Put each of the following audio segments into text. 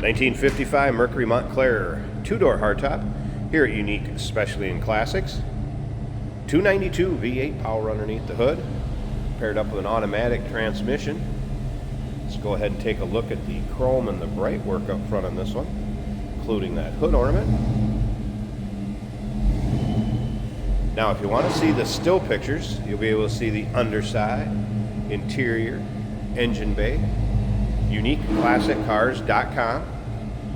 1955 Mercury Montclair two-door hardtop here at Unique, especially in classics. 292 V8 power underneath the hood, paired up with an automatic transmission. Let's go ahead and take a look at the chrome and the bright work up front on this one, including that hood ornament. Now, if you want to see the still pictures, you'll be able to see the underside, interior, engine bay. UniqueClassicCars.com.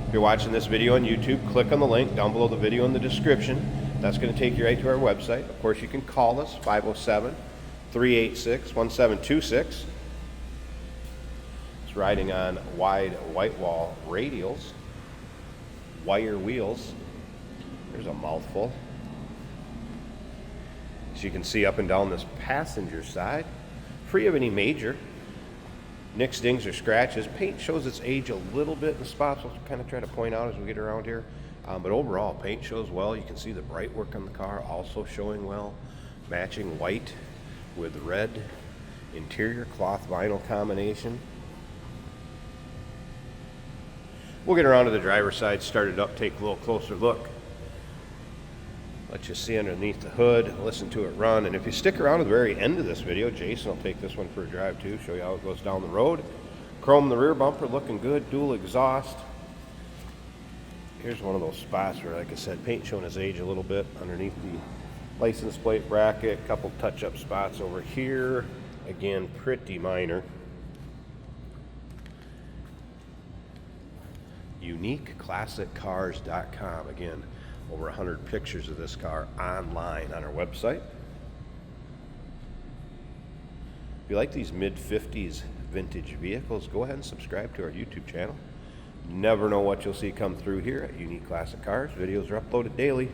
If you're watching this video on YouTube, click on the link down below the video in the description. That's going to take you right to our website. Of course, you can call us, 507-386-1726. It's riding on wide white wall radials, wire wheels. There's a mouthful. As you can see up and down this passenger side, free of any major nicks, dings, or scratches. Paint shows its age a little bit in the spots. We'll kind of try to point out as we get around here. But overall, paint shows well. You can see the bright work on the car also showing well. Matching white with red. Interior cloth vinyl combination. We'll get around to the driver's side, start it up, take a little closer look. Let you see underneath the hood, listen to it run, and if you stick around to the very end of this video, Jason will take this one for a drive too, show you how it goes down the road. Chrome the rear bumper, looking good, dual exhaust. Here's one of those spots where, like I said, paint showing its age a little bit underneath the license plate bracket, a couple touch-up spots over here. Again, pretty minor. UniqueClassicCars.com. Again, over 100 pictures of this car online on our website. If you like these mid-50s vintage vehicles, go ahead and subscribe to our YouTube channel. Never know what you'll see come through here at Unique Classic Cars. Videos are uploaded daily.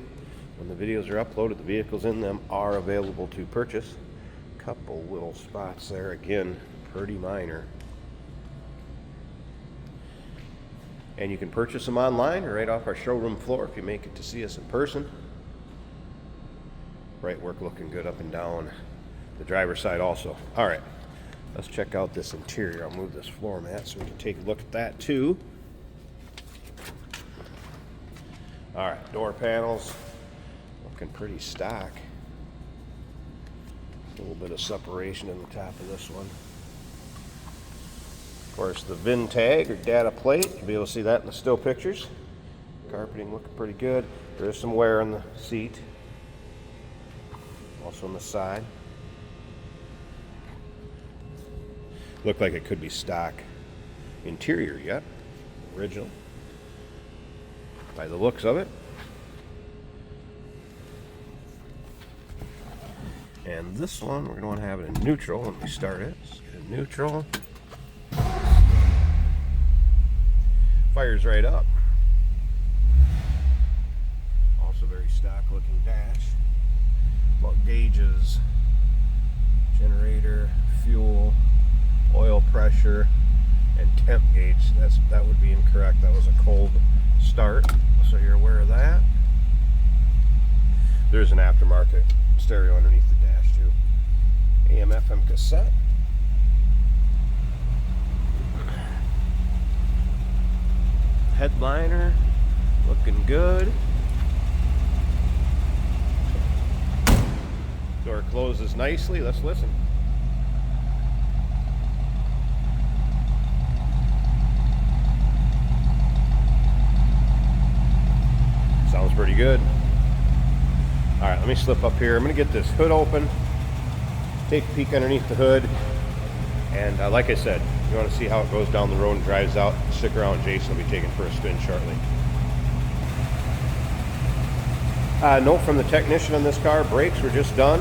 When the videos are uploaded, the vehicles in them are available to purchase. Couple little spots there, again, pretty minor. And you can purchase them online or right off our showroom floor if you make it to see us in person. Bright work looking good up and down the driver's side also. All right, let's check out this interior. I'll move this floor mat so we can take a look at that too. All right, door panels looking pretty stock. A little bit of separation in the top of this one. Of course, the VIN tag or data plate, you'll be able to see that in the still pictures. Carpeting looking pretty good. There's some wear on the seat, also on the side. Looked like it could be stock interior yet, original, by the looks of it. And this one, we're going to want to have it in neutral when we start it. Let's get it neutral. Fires right up. Also very stock looking dash. About gauges, generator, fuel, oil pressure, and temp gauge. That would be incorrect. That was a cold start, so you're aware of that. There's an aftermarket stereo underneath the dash too. AM/FM cassette. Headliner looking good. Door closes nicely. Let's listen. Sounds pretty good. All right, let me slip up here. I'm going to get this hood open, take a peek underneath the hood, and like I said, if you want to see how it goes down the road and drives out, stick around. Jason will be taking for a spin shortly. Note from the technician on this car, brakes were just done,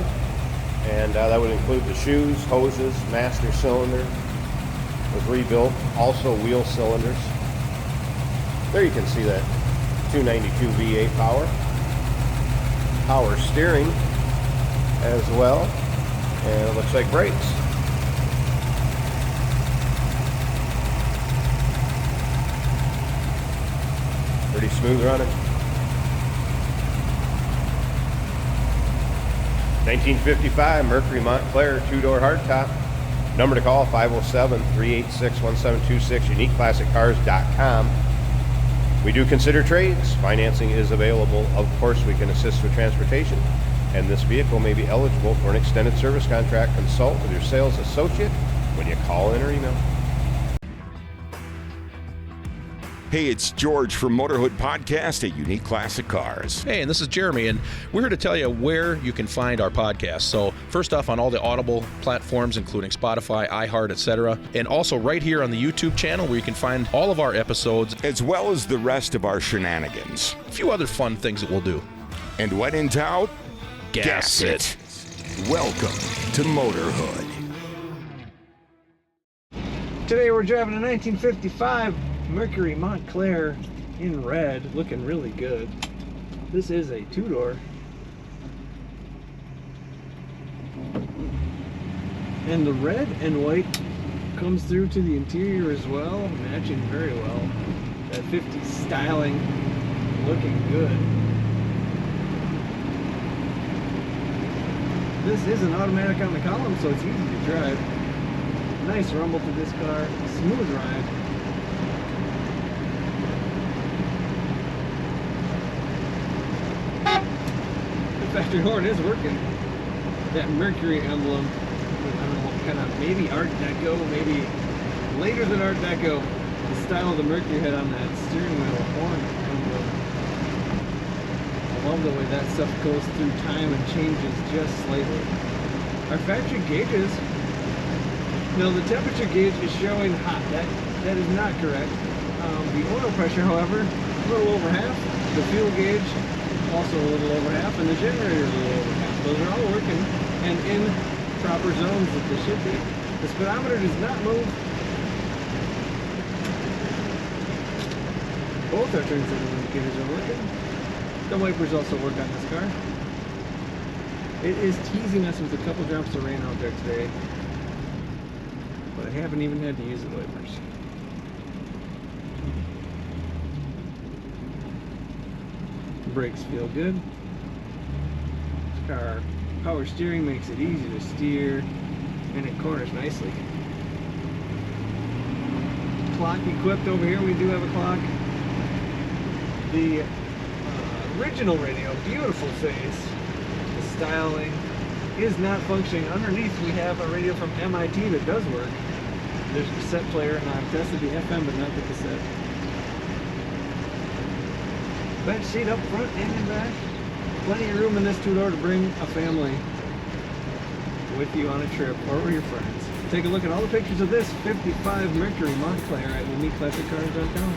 and that would include the shoes, hoses, master cylinder was rebuilt, also wheel cylinders. There you can see that 292 V8 power steering as well, and it looks like brakes. Pretty smooth running. 1955 Mercury Montclair two-door hardtop. Number to call, 507-386-1726, UniqueClassicCars.com. We do consider trades. Financing is available. Of course, we can assist with transportation, and this vehicle may be eligible for an extended service contract. Consult with your sales associate when you call in or email. Hey, it's George from Motorhood Podcast at Unique Classic Cars. Hey, and this is Jeremy, and we're here to tell you where you can find our podcast. So first off, on all the Audible platforms, including Spotify, iHeart, etc., and also right here on the YouTube channel where you can find all of our episodes, as well as the rest of our shenanigans. a few other fun things that we'll do. And when in doubt, Gas it. Welcome to Motorhood. Today we're driving a 1955 Mercury Montclair in red, looking really good. This is a two-door. And the red and white comes through to the interior as well, matching very well. That 50s styling, looking good. This is an automatic on the column, so it's easy to drive. Nice rumble to this car, smooth ride. The factory horn is working. That Mercury emblem, I don't know what kind of, maybe Art Deco, maybe later than Art Deco, the style of the Mercury head on that steering wheel horn emblem. I love the way that stuff goes through time and changes just slightly. Our factory gauges, now the temperature gauge is showing hot. That is not correct. The oil pressure, however, a little over half. The fuel gauge, also a little over half, and the generator is a little over half. Those are all working and in proper zones that they should be. The speedometer does not move. Both our turn signal indicators are working. The wipers also work on this car. It is teasing us with a couple drops of rain out there today, but I haven't even had to use the wipers. Brakes feel good. This car, power steering makes it easy to steer, and it corners nicely. Clock equipped over here. We do have a clock. The original radio, beautiful face. The styling is not functioning. Underneath we have a radio from MIT that does work. There's a cassette player, and I've tested the FM but not the cassette. Bench seat up front and in back. Plenty of room in this two-door to bring a family with you on a trip or with your friends. Take a look at all the pictures of this 55 Mercury Montclair at uniqueclassiccars.com.